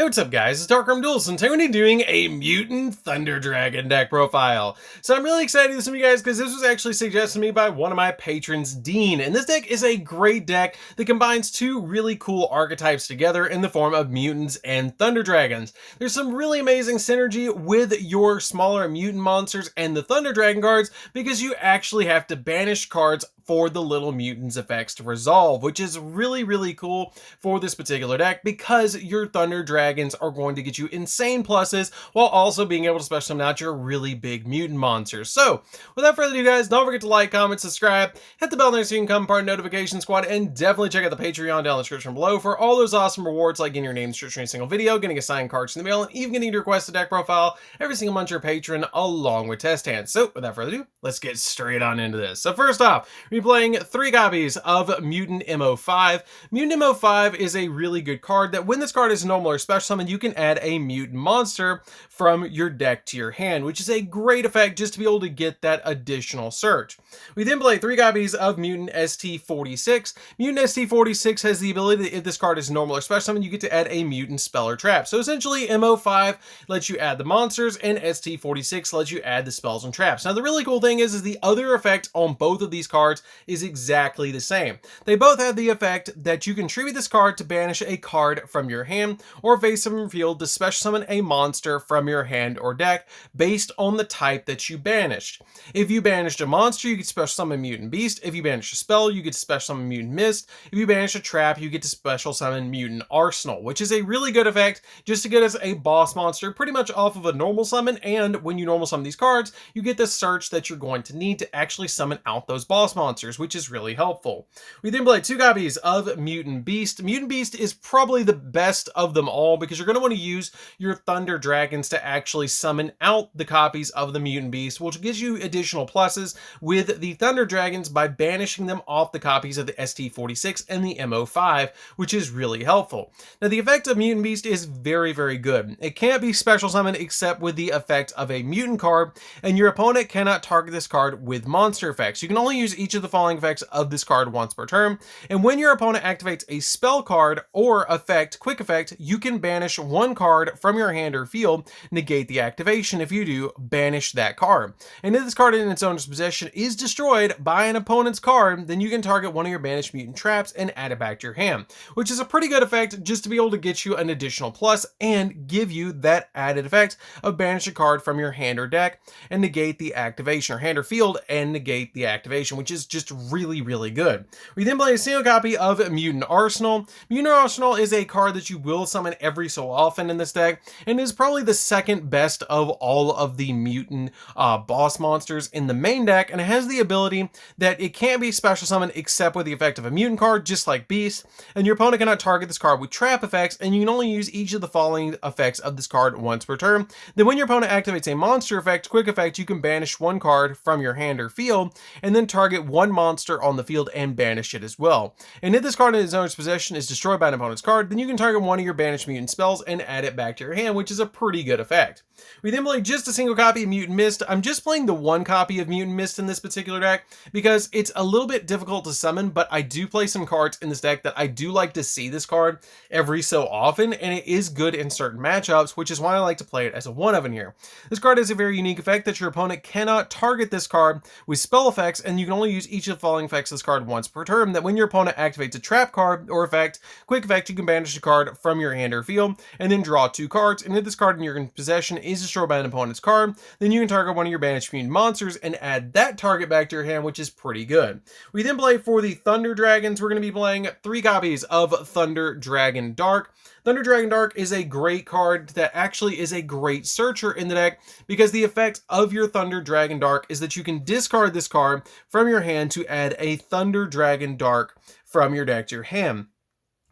Hey, what's up guys, it's DarkArmedDuelist, and today we're going to be doing a Mutant Thunder Dragon deck profile. So I'm really excited to do this with you guys because this was actually suggested to me by one of my patrons, Dean, and this deck is a great deck that combines two really cool archetypes together in the form of mutants and Thunder Dragons. There's some really amazing synergy with your smaller mutant monsters and the Thunder Dragon cards because you actually have to banish cards for the little mutants effects to resolve, which is really cool for this particular deck because your Thunder Dragons are going to get you insane pluses while also being able to special summon out your really big mutant monsters. So without further ado guys, don't forget to like, comment, subscribe, hit the bell next so you can become part of the notification squad, and definitely check out the Patreon down in the description below for all those awesome rewards like getting your name searched in a single video, getting assigned cards in the mail, and even getting to request a deck profile every single month to your patron along with test hands. So without further ado, let's get straight on into this. So first off, we're playing 3 copies of Mutant MO5. Mutant MO5 is a really good card that when this card is normal or special summon, you can add a mutant monster from your deck to your hand, which is a great effect just to be able to get that additional search. We then play 3 copies of Mutant ST46. Mutant ST46 has the ability that if this card is normal or special summon, you get to add a mutant spell or trap. So essentially MO5 lets you add the monsters and ST46 lets you add the spells and traps. Now the really cool thing is the other effect on both of these cards is exactly the same. They both have the effect that you can tribute this card to banish a card from your hand or face from your field to special summon a monster from your hand or deck based on the type that you banished. If you banished a monster, you get special summon Mutant Beast. If you banish a spell, you get to special summon Mutant Mist. If you banish a trap, you get to special summon Mutant Arsenal, which is a really good effect just to get us a boss monster pretty much off of a normal summon. And when you normal summon these cards, you get the search that you're going to need to actually summon out those boss monsters, which is really helpful. We then play 2 copies of Mutant Beast. Mutant Beast is probably the best of them all because you're going to want to use your Thunder Dragons to actually summon out the copies of the Mutant Beast, which gives you additional pluses with the Thunder Dragons by banishing them off the copies of the ST46 and the MO5, which is really helpful. Now the effect of Mutant Beast is very good. It can't be special summoned except with the effect of a mutant card, and your opponent cannot target this card with monster effects. You can only use each of the following effects of this card once per turn, and when your opponent activates a spell card or effect, quick effect, you can banish one card from your hand or field, negate the activation. If you do, banish that card. And if this card in its owner's possession is destroyed by an opponent's card, then you can target one of your banished mutant traps and add it back to your hand, which is a pretty good effect just to be able to get you an additional plus and give you that added effect of banish a card from your hand or deck and negate the activation, or hand or field and negate the activation, which is just really good. We then play a single copy of Mutant Arsenal. Mutant Arsenal is a card that you will summon every so often in this deck and is probably the second best of all of the mutant boss monsters in the main deck, and it has the ability that it can't be special summoned except with the effect of a mutant card, just like Beast, and your opponent cannot target this card with trap effects, and you can only use each of the following effects of this card once per turn. Then when your opponent activates a monster effect, quick effect, you can banish one card from your hand or field and then target one monster on the field and banish it as well. And if this card in its owner's possession is destroyed by an opponent's card, then you can target one of your banished mutant spells and add it back to your hand, which is a pretty good effect. We then play just a single copy of Mutant Mist. I'm just playing the 1 copy of Mutant Mist in this particular deck because it's a little bit difficult to summon, but I do play some cards in this deck that I do like to see this card every so often, and it is good in certain matchups, which is why I like to play it as a 1 of in here. This card has a very unique effect that your opponent cannot target this card with spell effects, and you can only use each of the following effects of this card once per turn. That when your opponent activates a trap card or effect, quick effect, you can banish a card from your hand or field and then draw 2 cards, and if this card in your possession is destroyed by an opponent's card, then you can target one of your banished mutant monsters and add that target back to your hand, which is pretty good. We then play for the Thunder Dragons. We're going to be playing 3 copies of Thunder Dragon Dark. Thunder Dragon Dark is a great card that actually is a great searcher in the deck because the effect of your Thunder Dragon Dark is that you can discard this card from your hand to add a Thunder Dragon Dark from your deck to your hand.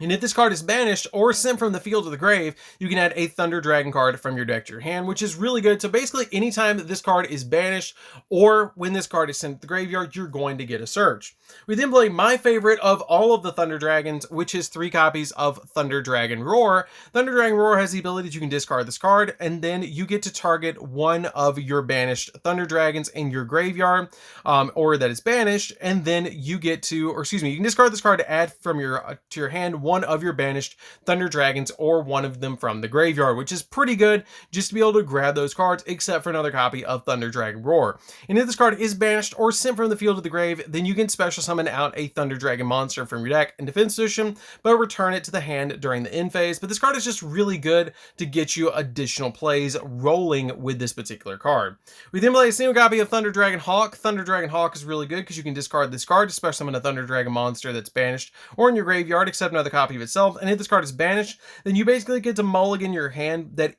And if this card is banished or sent from the field to the grave, you can add a Thunder Dragon card from your deck to your hand, which is really good. So basically, anytime that this card is banished or when this card is sent to the graveyard, you're going to get a search. We then play my favorite of all of the Thunder Dragons, which is 3 copies of Thunder Dragon Roar. Thunder Dragon Roar has the ability that you can discard this card, and then you get to target one of your banished Thunder Dragons in your graveyard, or that is banished, and then you get to, or excuse me, you can discard this card to add from your to your hand one of your banished Thunder Dragons or one of them from the graveyard, which is pretty good just to be able to grab those cards, except for another copy of Thunder Dragon Roar. And if this card is banished or sent from the field to the grave, then you can special summon out a Thunder Dragon monster from your deck in defense position, but return it to the hand during the end phase. But this card is just really good to get you additional plays rolling with this particular card. We then play a single copy of Thunder Dragon Hawk. Thunder Dragon Hawk is really good because you can discard this card to special summon a Thunder Dragon monster that's banished or in your graveyard, except another copy of itself. And if this card is banished, then you basically get to mulligan your hand that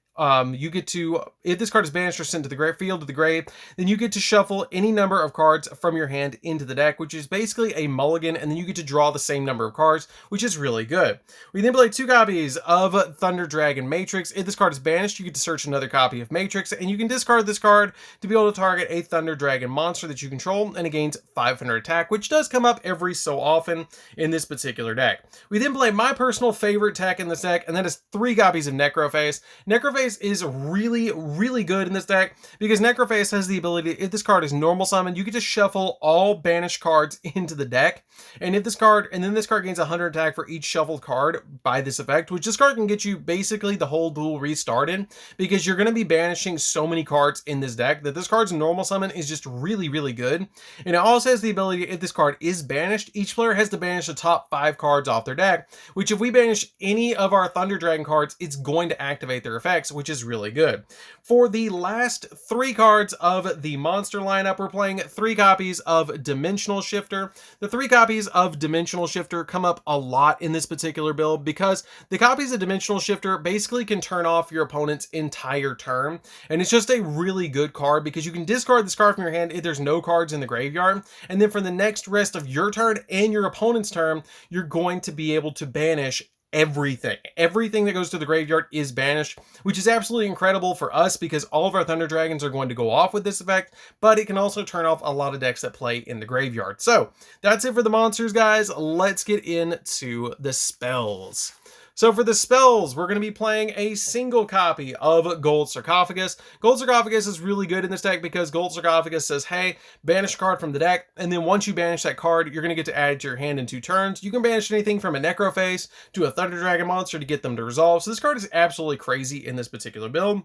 you get to, if this card is banished or sent to the field to the grave, then you get to shuffle any number of cards from your hand into the deck, which is basically a mulligan, and then you get to draw the same number of cards, which is really good. We then play 2 copies of Thunder Dragon Matrix. If this card is banished, you get to search another copy of Matrix, and you can discard this card to be able to target a Thunder Dragon monster that you control, and it gains 500 attack, which does come up every so often in this particular deck. We then play my personal favorite tech in this deck, and that is 3 copies of Necroface. Necroface is really good in this deck because Necroface has the ability, if this card is normal summoned, you get to shuffle all banished cards into the deck, and if this card, and then this card gains 100 attack for each shuffled card by this effect, which this card can get you basically the whole duel restarted because you're going to be banishing so many cards in this deck that this card's normal summon is just really good. And it also has the ability, if this card is banished, each player has to banish the top 5 cards off their deck, which if we banish any of our Thunder Dragon cards, it's going to activate their effects, which is really good. For the last 3 cards of the monster lineup, we're playing 3 copies of Dimensional Shifter. The 3 copies of Dimensional Shifter come up a lot in this particular build because the copies of Dimensional Shifter basically can turn off your opponent's entire turn, and it's just a really good card because you can discard this card from your hand if there's no cards in the graveyard, and then for the next rest of your turn and your opponent's turn, you're going to be able to banish everything that goes to the graveyard is banished, which is absolutely incredible for us because all of our Thunder Dragons are going to go off with this effect, but it can also turn off a lot of decks that play in the graveyard. So that's it for the monsters, guys. Let's get into the spells. So for the spells, we're going to be playing a single copy of Gold Sarcophagus. Gold Sarcophagus is really good in this deck because Gold Sarcophagus says, hey, banish a card from the deck, and then once you banish that card, you're going to get to add it to your hand in 2 turns. You can banish anything from a Necroface to a Thunder Dragon monster to get them to resolve. So this card is absolutely crazy in this particular build.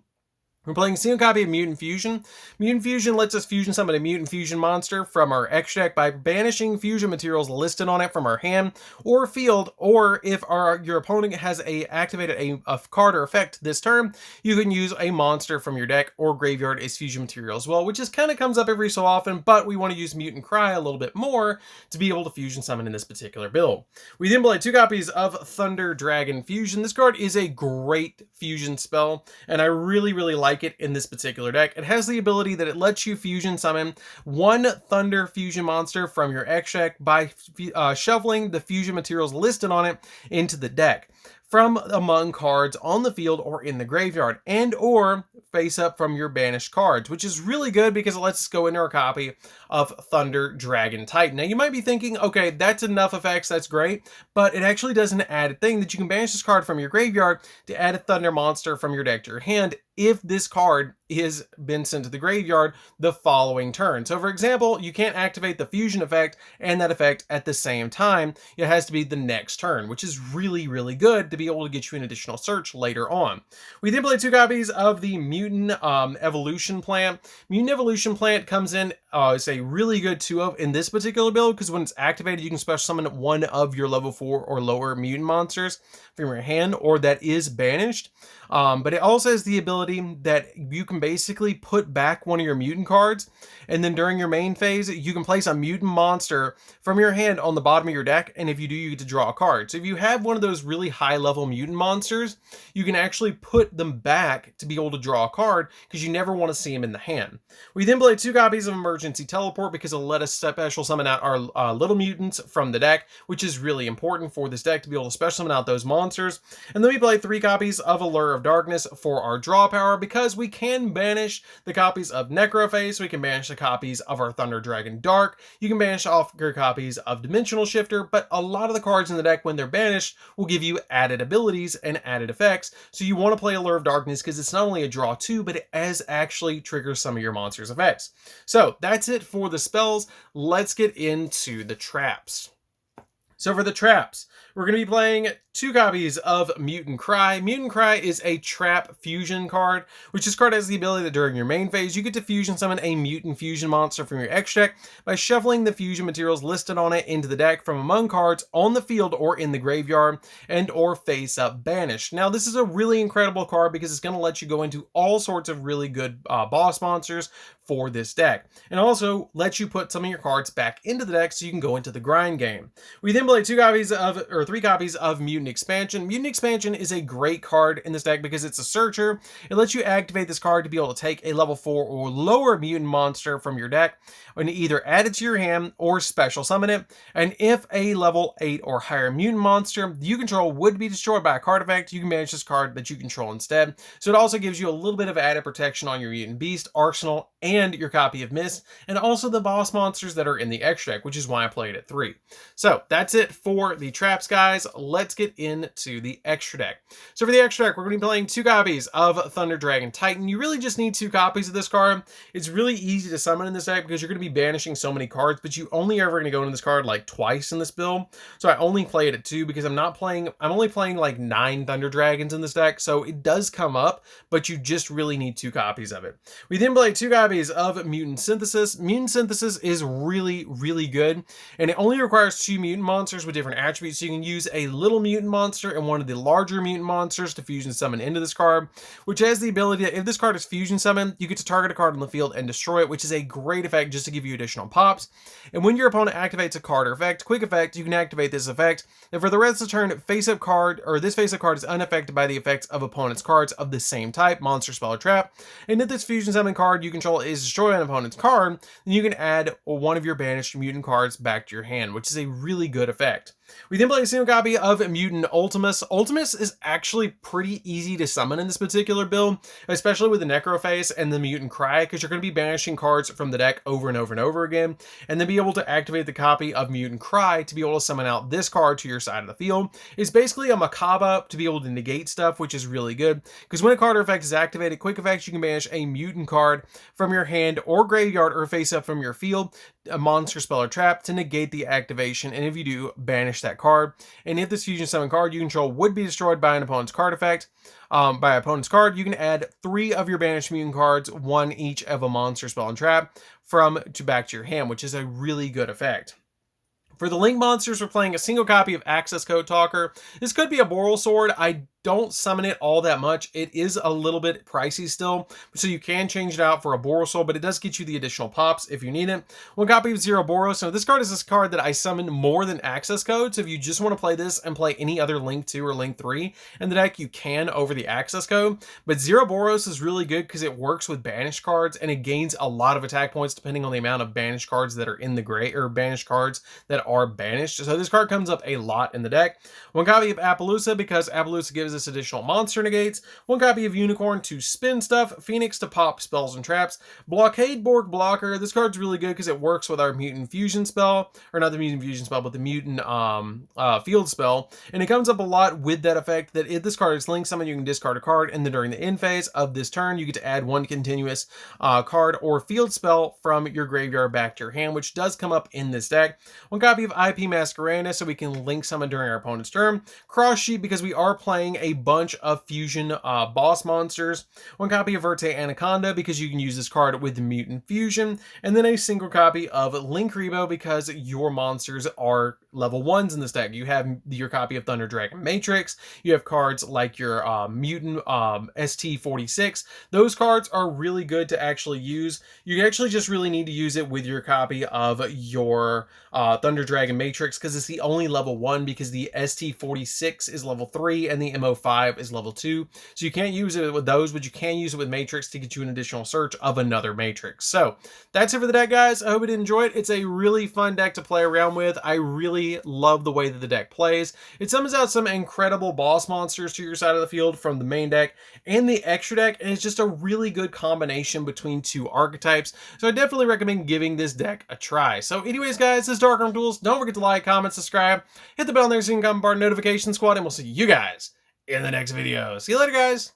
We're playing a single copy of Mutant Fusion. Mutant Fusion lets us fusion summon a Mutant Fusion monster from our extra deck by banishing fusion materials listed on it from our hand or field, or if your opponent has activated a card or effect this turn, you can use a monster from your deck or graveyard as fusion material as well, which just kind of comes up every so often, but we want to use Mutant Cry a little bit more to be able to fusion summon in this particular build. We then play 2 copies of Thunder Dragon Fusion. This card is a great fusion spell, and I really like it in this particular deck. It has the ability that it lets you fusion summon 1 Thunder Fusion monster from your X deck by shuffling the fusion materials listed on it into the deck from among cards on the field or in the graveyard, and or face up from your banished cards, which is really good because it lets us go into our copy of Thunder Dragon Titan. Now you might be thinking, okay, that's enough effects, that's great, but it actually does an added thing that you can banish this card from your graveyard to add a Thunder monster from your deck to your hand if this card is been sent to the graveyard the following turn. So for example, you can't activate the fusion effect and that effect at the same time. It has to be the next turn, which is really good to be able to get you an additional search later on. We then play 2 copies of the Mutant Evolution Plant. Mutant Evolution Plant comes in, it's a really good 2-of in this particular build because when it's activated, you can special summon 1 of your level 4 or lower mutant monsters from your hand or that is banished. But it also has the ability that you can basically put back 1 of your mutant cards, and then during your main phase, you can place a mutant monster from your hand on the bottom of your deck, and if you do, you get to draw a card. So if you have one of those really high-level mutant monsters, you can actually put them back to be able to draw a card because you never want to see them in the hand. We then play 2 copies of Emergency Teleport because it'll let us special summon out our little mutants from the deck, which is really important for this deck to be able to special summon out those monsters. And then we play 3 copies of Allure of Darkness for our draw power because we can banish the copies of Necroface, we can banish the copies of our Thunder Dragon Dark, you can banish off your copies of Dimensional Shifter, but a lot of the cards in the deck when they're banished will give you added abilities and added effects. So you want to play Allure of Darkness because it's not only a draw 2, but it actually triggers some of your monster's effects. So that's it for the spells. Let's get into the traps. So for the traps, we're going to be playing 2 copies of Mutant Cry. Mutant Cry is a trap fusion card, which this card has the ability that during your main phase, you get to fusion summon a mutant fusion monster from your extra deck by shuffling the fusion materials listed on it into the deck from among cards on the field or in the graveyard, and or face up banished. Now, this is a really incredible card because it's going to let you go into all sorts of really good boss monsters for this deck, and also let you put some of your cards back into the deck so you can go into the grind game. We then play 3 copies of Mutant Expansion. Mutant Expansion is a great card in this deck because it's a searcher. It lets you activate this card to be able to take a level 4 or lower mutant monster from your deck and either add it to your hand or special summon it. And if a level 8 or higher mutant monster you control would be destroyed by a card effect, you can manage this card that you control instead. So it also gives you a little bit of added protection on your Mutant Beast, Arsenal, and your copy of Mist, and also the boss monsters that are in the extra deck, which is why I played at 3. So that's it for the traps, guys. Let's get into the extra deck. So for the extra deck, we're going to be playing 2 copies of Thunder Dragon Titan. You really just need 2 copies of this card. It's really easy to summon in this deck because you're going to be banishing so many cards, but you only ever going to go into this card like twice in this build. So I only play it at 2 because I'm only playing like 9 Thunder Dragons in this deck. So it does come up, but you just really need 2 copies of it. We then play 2 copies of Mutant Synthesis. Mutant Synthesis is really, really good, and it only requires 2 mutant monsters with different attributes. So you can use a little mutant monster and one of the larger mutant monsters to fusion summon into this card, which has the ability that if this card is fusion summoned, you get to target a card on the field and destroy it, which is a great effect just to give you additional pops. And when your opponent activates a card or effect, quick effect, you can activate this effect, and for the rest of the turn, face-up card, or this face-up card is unaffected by the effects of opponent's cards of the same type, monster, spell, or trap. And if this fusion summon card you control is destroyed an opponent's card, then you can add one of your banished mutant cards back to your hand, which is a really good effect. We then play a single copy of Mutant Ultimus. Ultimus is actually pretty easy to summon in this particular build, especially with the Necroface and the Mutant Cry, because you're going to be banishing cards from the deck over and over and over again, and then be able to activate the copy of Mutant Cry to be able to summon out this card to your side of the field. It's basically a Macabre to be able to negate stuff, which is really good, because when a card or effect is activated, quick effects, you can banish a mutant card from your hand or graveyard or face up from your field, a monster, spell, or trap to negate the activation, and if you do, banish that card. And if this fusion summon card you control would be destroyed by an opponent's card effect, you can add 3 of your banished mutant cards, 1 each of a monster, spell, and trap, back to your hand, which is a really good effect. For the Link monsters, we're playing a single copy of Access Code Talker. This could be a Boral Sword. I don't summon it all that much. It is a little bit pricey still, so you can change it out for a Boral Sword, but it does get you the additional pops if you need it. 1 copy of Zero Boros. Now, this card is this card that I summon more than Access Code, so if you just want to play this and play any other Link 2 or Link 3 in the deck, you can over the Access Code. But Zero Boros is really good because it works with banished cards, and it gains a lot of attack points depending on the amount of banished cards that are in the gray, or banished cards that are banished. So this card comes up a lot in the deck. 1 copy of Appaloosa because Appaloosa gives us additional monster negates. 1 copy of Unicorn to spin stuff. Phoenix to pop spells and traps. Blockade Borg Blocker. This card's really good because it works with our Mutant Fusion spell, or not the Mutant Fusion spell, but the Mutant Field spell. And it comes up a lot with that effect that if this card is link summon, you can discard a card, and then during the end phase of this turn, you get to add 1 continuous card or field spell from your graveyard back to your hand, which does come up in this deck. 1 copy of IP Masquerada so we can link summon during our opponent's turn. Cross Sheet because we are playing a bunch of fusion boss monsters. 1 copy of Verte Anaconda because you can use this card with the Mutant Fusion. And then a single copy of Link Rebo because your monsters are level 1s in this deck. You have your copy of Thunder Dragon Matrix. You have cards like your Mutant ST46. Those cards are really good to actually use. You actually just really need to use it with your copy of your Thunder Dragon Matrix because it's the only level 1, because the ST46 is level 3 and the MO5 is level 2. So you can't use it with those, but you can use it with Matrix to get you an additional search of another Matrix. So that's it for the deck, guys. I hope you did enjoy it. It's a really fun deck to play around with. I really love the way that the deck plays. It summons out some incredible boss monsters to your side of the field from the main deck and the extra deck, and it's just a really good combination between 2 archetypes. So I definitely recommend giving this deck a try. So anyways, guys, this is DarkArmedDuelist. Don't forget to like, comment, subscribe, hit the bell there so you can come part of the notification squad, and we'll see you guys in the next video. See you later, guys.